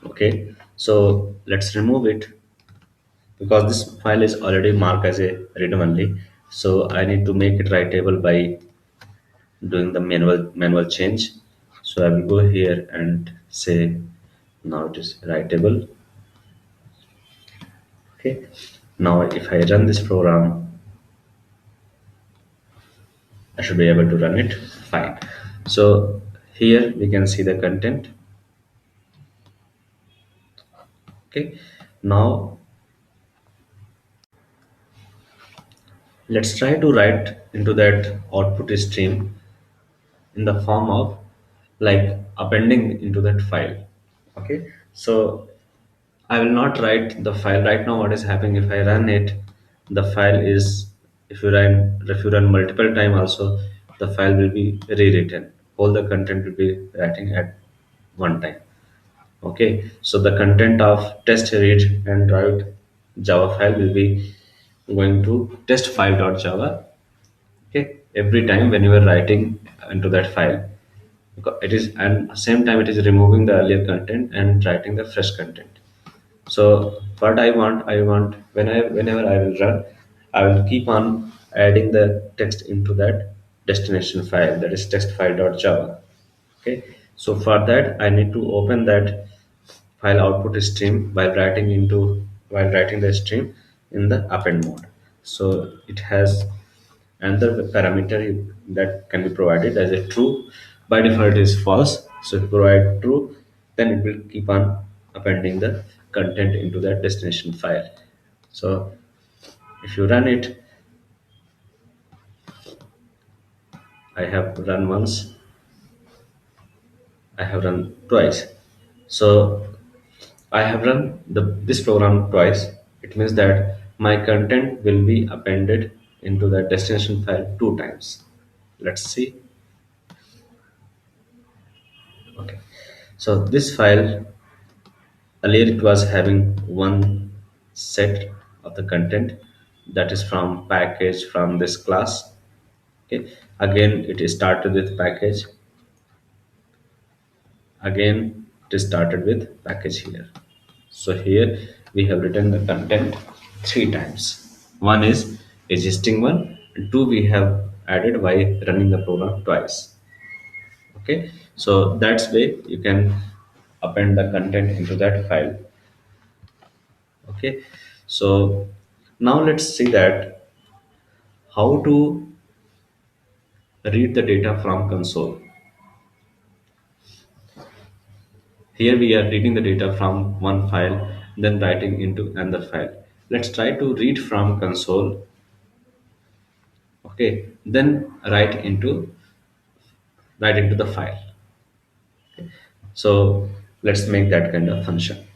Okay, so let's remove it because this file is already marked as a read only. So I need to make it writable by doing the manual change. So I will go here and say now it is writable. Okay, now if I run this program, I should be able to run it fine. So here we can see the content. Okay, now let's try to write into that output stream in the form of like appending into that file. Okay, so I will not write the file right now. What is happening if I run it? The file is, if you run multiple time also, the file will be rewritten. All the content will be writing at one time. Okay, so the content of test read and write Java file will be going to test file.java. Okay, every time when you are writing into that file, it is, and same time it is removing the earlier content and writing the fresh content. So what I want whenever I will run, I will keep on adding the text into that destination file, that is text file.java. Okay, so for that I need to open that file output stream while writing the stream in the append mode. So it has another parameter that can be provided as a true. By default it is false. So if you provide true, then it will keep on appending the content into that destination file. So if you run it, I have run once, I have run twice. So I have run this program twice. It means that my content will be appended into the destination file two times. Let's see. Okay. So this file, earlier it was having one set of the content, that is from package from this class. Okay. Again, it is started with package. Again, it is started with package here. So here we have written the content three times. One is existing one, and two we have added by running the program twice. Okay, so that's way you can append the content into that file. Okay, so now let's see that how to read the data from console. Here we are reading the data from one file, then writing into another file. Let's try to read from console. Okay, then write into the file. So let's make that kind of function.